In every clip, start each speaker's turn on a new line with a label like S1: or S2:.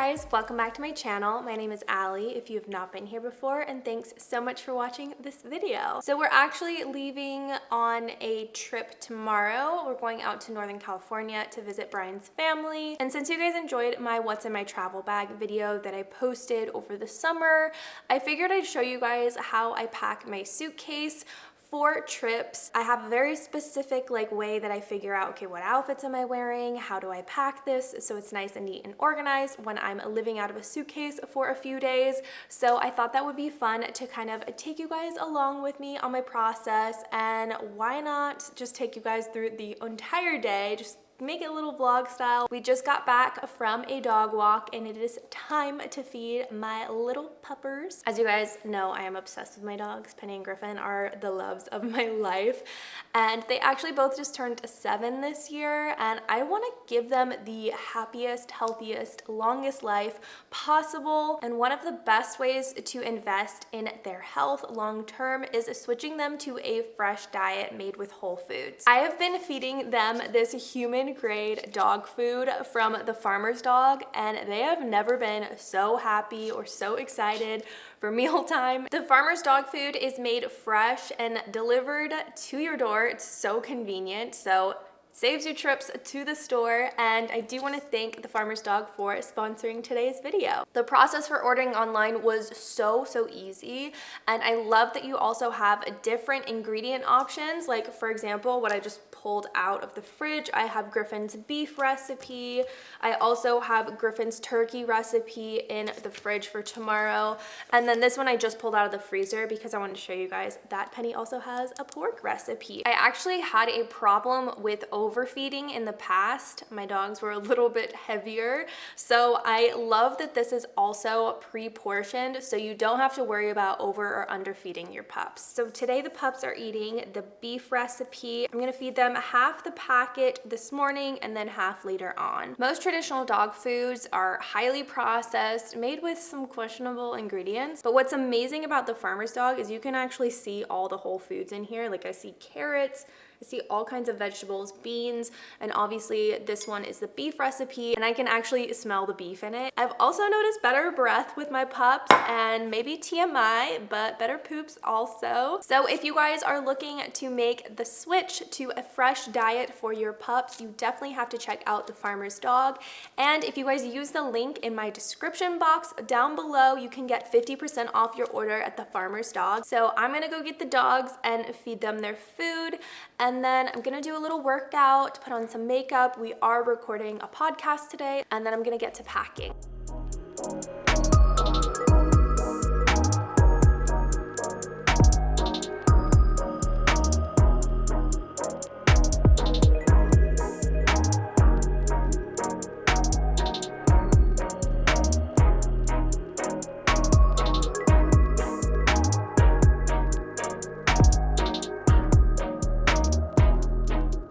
S1: guys, welcome back to my channel. My name is Allie if you have not been here before, and thanks so much for watching this video. So we're actually leaving on a trip tomorrow. We're going out to Northern California to visit Brian's family. And since you guys enjoyed my what's in my travel bag video that I posted over the summer, I figured I'd show you guys how I pack my suitcase for trips. I have a very specific way that I figure out, okay, what outfits am I wearing? How do I pack this so it's nice and neat and organized when I'm living out of a suitcase for a few days? So I thought that would be fun to kind of take you guys along with me on my process, and why not just take you guys through the entire day, just make it a little vlog style. We just got back from a dog walk and it is time to feed my little puppers. As you guys know, I am obsessed with my dogs. Penny and Griffin are the loves of my life, and they actually both just turned 7 this year, and I want to give them the happiest, healthiest, longest life possible. And one of the best ways to invest in their health long term is switching them to a fresh diet made with whole foods. I have been feeding them this human grade dog food from the farmer's dog, and they have never been so happy or so excited for mealtime. The farmer's dog food is made fresh and delivered to your door. It's so convenient, so saves you trips to the store, and I do want to thank the Farmer's Dog for sponsoring today's video. The process for ordering online was so easy, and I love that you also have different ingredient options. Like, for example, what I just pulled out of the fridge, I have Griffin's beef recipe. I also have Griffin's turkey recipe in the fridge for tomorrow, and then this one I just pulled out of the freezer because I wanted to show you guys that Penny also has a pork recipe. I actually had a problem with overfeeding in the past. My dogs were a little bit heavier, so I love that this is also pre-portioned, so you don't have to worry about over or underfeeding your pups. So today the pups are eating the beef recipe. I'm gonna feed them half the packet this morning and then half later on. Most traditional dog foods are highly processed, made with some questionable ingredients, but what's amazing about the Farmer's Dog is you can actually see all the whole foods in here. Like, I see carrots, I see all kinds of vegetables, beans, and obviously this one is the beef recipe, and I can actually smell the beef in it. I've also noticed better breath with my pups, and maybe TMI, but better poops also. So if you guys are looking to make the switch to a fresh diet for your pups, you definitely have to check out the Farmer's Dog. And if you guys use the link in my description box down below, you can get 50% off your order at the Farmer's Dog. So I'm gonna go get the dogs and feed them their food, and then I'm gonna do a little workout, put on some makeup. We are recording a podcast today, and then I'm gonna get to packing.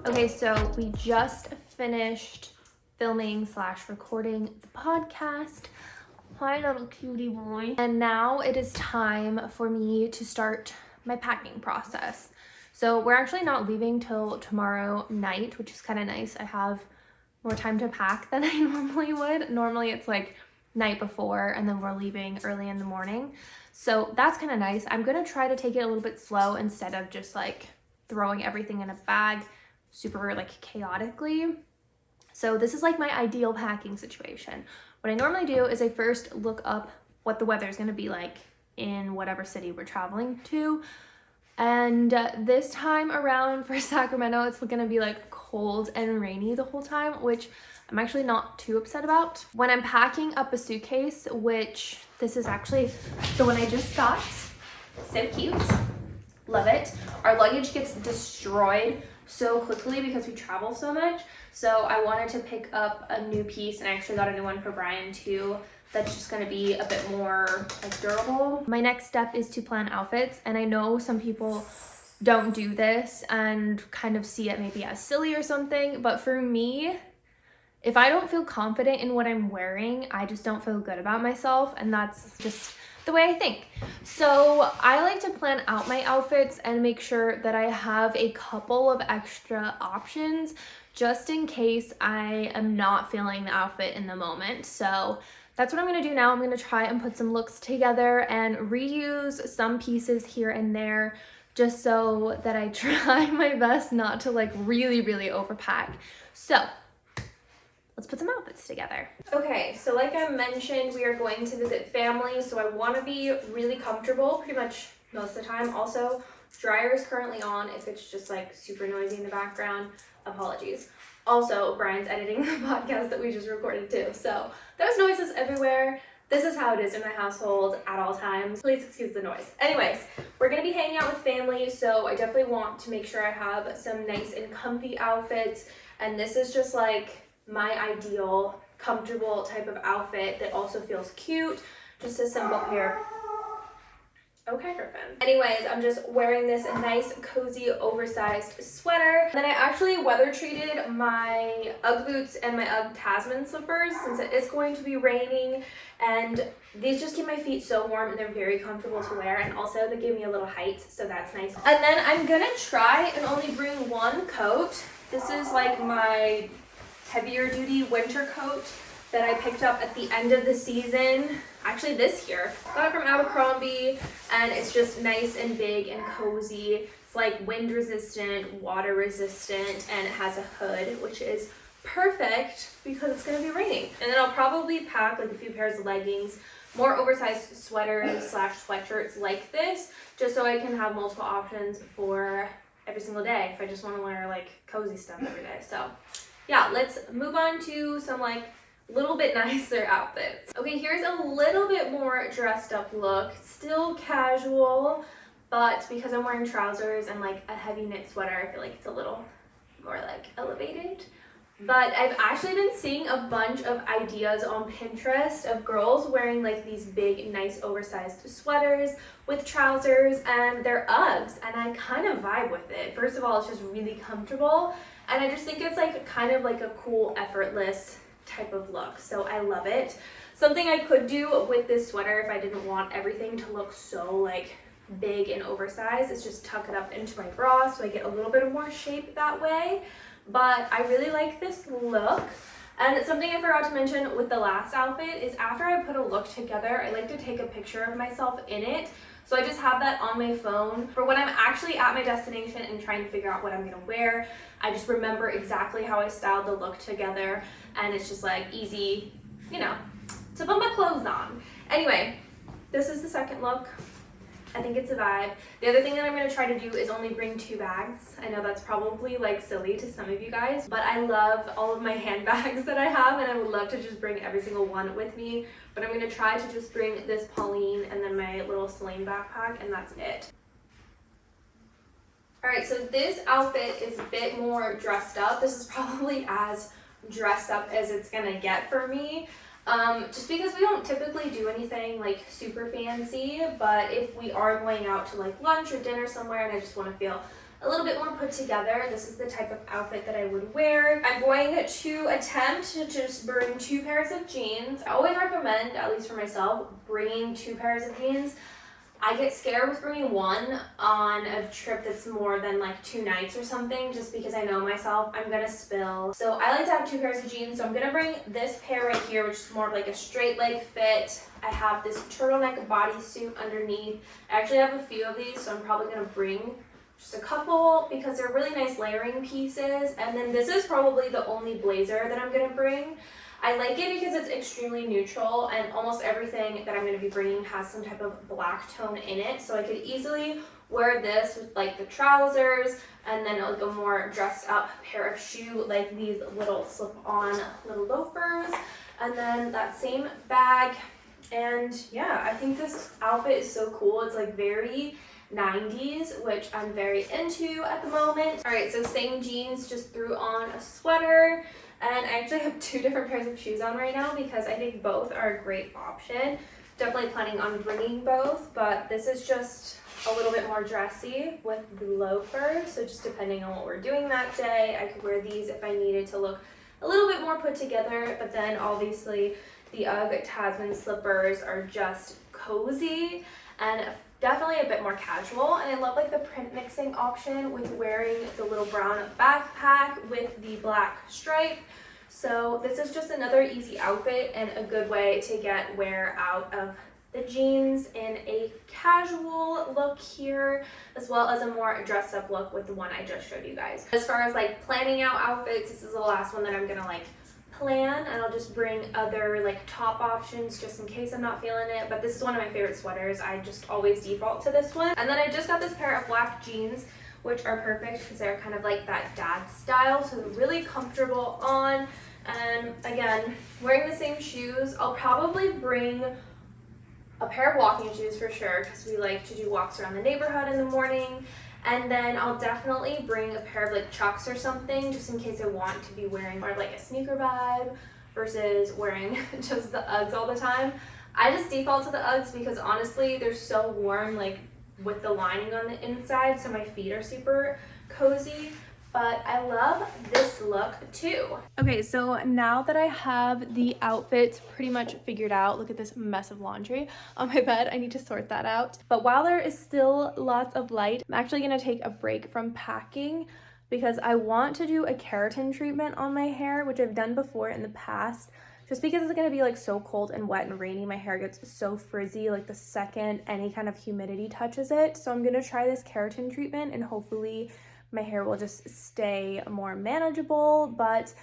S1: Okay, so we just finished filming / recording the podcast. Hi, little cutie boy. And now it is time for me to start my packing process. So we're actually not leaving till tomorrow night, which is kind of nice. I have more time to pack than I normally would. Normally it's like night before and then we're leaving early in the morning. So that's kind of nice. I'm gonna try to take it a little bit slow instead of just like throwing everything in a bag super chaotically. So this is like my ideal packing situation. What I normally do is I first look up what the weather is going to be like in whatever city we're traveling to. And this time around for Sacramento, it's going to be cold and rainy the whole time, which I'm actually not too upset about. When I'm packing up a suitcase, which this is actually the one I just got, so cute, love it. Our luggage gets destroyed so quickly because we travel so much, so I wanted to pick up a new piece, and I actually got a new one for Brian too that's just going to be a bit more durable. My next step is to plan outfits, and I know some people don't do this and kind of see it maybe as silly or something, but for me, if I don't feel confident in what I'm wearing, I just don't feel good about myself, and that's just the way I think. So I like to plan out my outfits and make sure that I have a couple of extra options just in case I am not feeling the outfit in the moment. So that's what I'm gonna do now. I'm gonna try and put some looks together and reuse some pieces here and there just so that I try my best not to like really overpack. So let's put some outfits together. Okay, so like I mentioned, we are going to visit family, so I want to be really comfortable pretty much most of the time. Also, dryer is currently on. If it's just like super noisy in the background, apologies. Also, Brian's editing the podcast that we just recorded too, so there's noises everywhere. This is how it is in my household at all times. Please excuse the noise. Anyways, we're gonna be hanging out with family, so I definitely want to make sure I have some nice and comfy outfits, and this is just like my ideal comfortable type of outfit that also feels cute. Just a simple pair. Okay, Griffin. Anyways, I'm just wearing this nice, cozy, oversized sweater. Then I actually weather treated my Ugg boots and my Ugg Tasman slippers since it is going to be raining, and these just keep my feet so warm and they're very comfortable to wear, and also they give me a little height, so that's nice. And then I'm gonna try and only bring one coat. This is like my heavier duty winter coat that I picked up at the end of the season. Actually this year. Got it from Abercrombie, and it's just nice and big and cozy. It's like wind resistant, water resistant, and it has a hood, which is perfect because it's gonna be raining. And then I'll probably pack like a few pairs of leggings, more oversized sweaters slash sweatshirts like this, just so I can have multiple options for every single day if I just want to wear like cozy stuff every day. So yeah, let's move on to some like little bit nicer outfits. Okay, here's a little bit more dressed up look. Still casual, but because I'm wearing trousers and like a heavy knit sweater, I feel like it's a little more like elevated. But I've actually been seeing a bunch of ideas on Pinterest of girls wearing like these big, nice, oversized sweaters with trousers and they're Uggs, and I kind of vibe with it. First of all, it's just really comfortable, and I just think it's like kind of like a cool, effortless type of look, so I love it. Something I could do with this sweater if I didn't want everything to look so like big and oversized is just tuck it up into my bra so I get a little bit of more shape that way. But I really like this look. And something I forgot to mention with the last outfit is after I put a look together, I like to take a picture of myself in it. So I just have that on my phone for when I'm actually at my destination and trying to figure out what I'm gonna wear. I just remember exactly how I styled the look together, and it's just like easy, you know, to put my clothes on. Anyway, this is the second look. I think it's a vibe. The other thing that I'm going to try to do is only bring 2 bags. I know that's probably like silly to some of you guys, but I love all of my handbags that I have, and I would love to just bring every single one with me. But I'm going to try to just bring this Pauline and then my little Celine backpack, and that's it. Alright, so this outfit is a bit more dressed up. This is probably as dressed up as it's going to get for me. Just because we don't typically do anything like super fancy, but if we are going out to like lunch or dinner somewhere and I just want to feel a little bit more put together, this is the type of outfit that I would wear. I'm going to attempt to just bring 2 pairs of jeans. I always recommend, at least for myself, bringing 2 pairs of jeans. I get scared with bringing one on a trip that's more than like 2 nights or something, just because I know myself, I'm gonna spill. So I like to have 2 pairs of jeans, so I'm gonna bring this pair right here, which is more of like a straight leg fit. I have this turtleneck bodysuit underneath. I actually have a few of these, so I'm probably gonna bring just a couple because they're really nice layering pieces. And then this is probably the only blazer that I'm gonna bring. I like it because it's extremely neutral, and almost everything that I'm going to be bringing has some type of black tone in it, so I could easily wear this with like the trousers and then like a more dressed up pair of shoe, like these little slip-on little loafers, and then that same bag. And yeah, I think this outfit is so cool. It's like very 90s, which I'm very into at the moment. All right, so same jeans, just threw on a sweater. And I actually have 2 different pairs of shoes on right now because I think both are a great option. Definitely planning on bringing both, but this is just a little bit more dressy with the loafers. So just depending on what we're doing that day, I could wear these if I needed to look a little bit more put together. But then obviously the Ugg Tasman slippers are just cozy and definitely a bit more casual. And I love like the print mixing option with wearing the little brown backpack with the black stripe. So this is just another easy outfit and a good way to get wear out of the jeans in a casual look here, as well as a more dressed up look with the one I just showed you guys. As far as like planning out outfits, this is the last one that I'm gonna like plan, and I'll just bring other like top options just in case I'm not feeling it. But this is one of my favorite sweaters. I just always default to this one. And then I just got this pair of black jeans, which are perfect because they're kind of like that dad style, so they're really comfortable on. And again, wearing the same shoes, I'll probably bring a pair of walking shoes for sure because we like to do walks around the neighborhood in the morning. And then I'll definitely bring a pair of like Chucks or something just in case I want to be wearing more like a sneaker vibe versus wearing just the Uggs all the time. I just default to the Uggs because honestly they're so warm, like with the lining on the inside, so my feet are super cozy. But I love this look too. Okay, so now that I have the outfits pretty much figured out, look at this mess of laundry on my bed. I need to sort that out. But while there is still lots of light, I'm actually gonna take a break from packing because I want to do a keratin treatment on my hair, which I've done before in the past. Just because it's gonna be like so cold and wet and rainy, my hair gets so frizzy like the second any kind of humidity touches it. So I'm gonna try this keratin treatment and hopefully my hair will just stay more manageable, but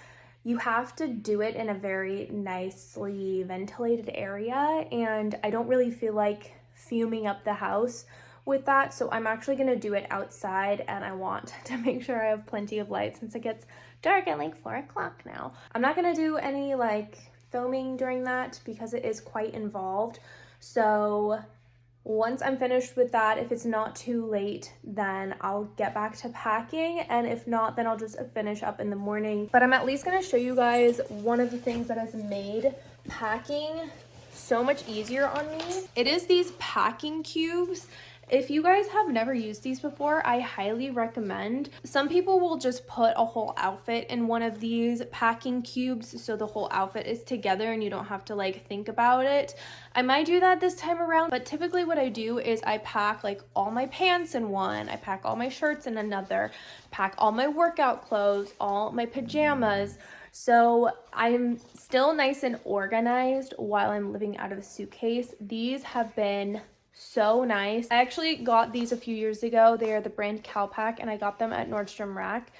S1: you have to do it in a very nicely ventilated area, and I don't really feel like fuming up the house with that, so I'm actually gonna do it outside, and I want to make sure I have plenty of light since it gets dark at like 4 o'clock now. I'm not gonna do any like filming during that because it is quite involved, so once I'm finished with that, if it's not too late, then I'll get back to packing, and if not, then I'll just finish up in the morning. But I'm at least gonna show you guys one of the things that has made packing so much easier on me. It is these packing cubes. If you guys have never used these before, I highly recommend. Some people will just put a whole outfit in one of these packing cubes so the whole outfit is together and you don't have to like think about it. I might do that this time around, but typically what I do is I pack like all my pants in one, I pack all my shirts in another, pack all my workout clothes, all my pajamas. So I'm still nice and organized while I'm living out of a suitcase. These have been so nice. I actually got these a few years ago. They are the brand Calpac, and I got them at Nordstrom Rack,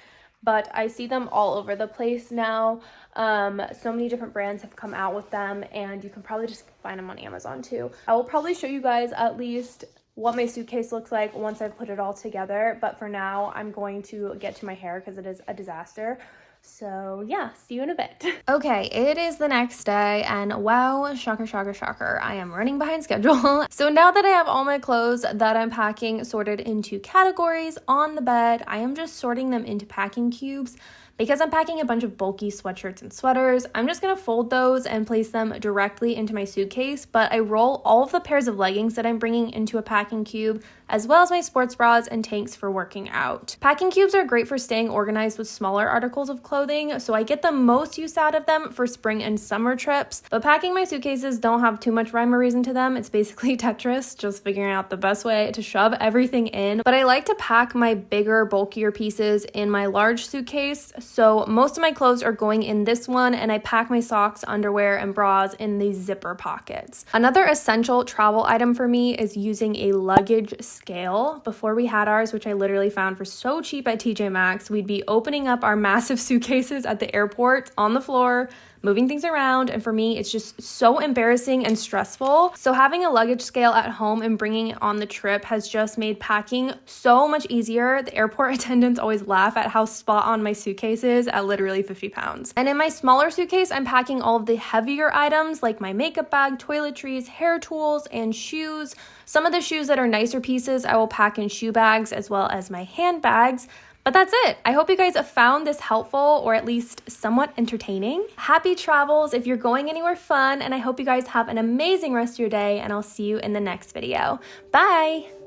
S1: but I see them all over the place now. So many different brands have come out with them, and you can probably just find them on Amazon too. I will probably show you guys at least what my suitcase looks like once I've put it all together, but for now I'm going to get to my hair because it is a disaster. So yeah, see you in a bit. Okay, it is the next day, and wow, shocker, shocker, shocker, I am running behind schedule. So now that I have all my clothes that I'm packing sorted into categories on the bed, I am just sorting them into packing cubes. Because I'm packing a bunch of bulky sweatshirts and sweaters, I'm just gonna fold those and place them directly into my suitcase, but I roll all of the pairs of leggings that I'm bringing into a packing cube, as well as my sports bras and tanks for working out. Packing cubes are great for staying organized with smaller articles of clothing, so I get the most use out of them for spring and summer trips, but packing my suitcases don't have too much rhyme or reason to them. It's basically Tetris, just figuring out the best way to shove everything in, but I like to pack my bigger, bulkier pieces in my large suitcase, so most of my clothes are going in this one, and I pack my socks, underwear, and bras in these zipper pockets. Another essential travel item for me is using a luggage scale. Before we had ours, which I literally found for so cheap at TJ Maxx, we'd be opening up our massive suitcases at the airport on the floor, moving things around, and for me, it's just so embarrassing and stressful. So having a luggage scale at home and bringing it on the trip has just made packing so much easier. The airport attendants always laugh at how spot on my suitcase is at literally 50 pounds. And in my smaller suitcase, I'm packing all of the heavier items like my makeup bag, toiletries, hair tools, and shoes. Some of the shoes that are nicer pieces I will pack in shoe bags as well as my handbags. But that's it. I hope you guys have found this helpful or at least somewhat entertaining. Happy travels if you're going anywhere fun, and I hope you guys have an amazing rest of your day, and I'll see you in the next video. Bye!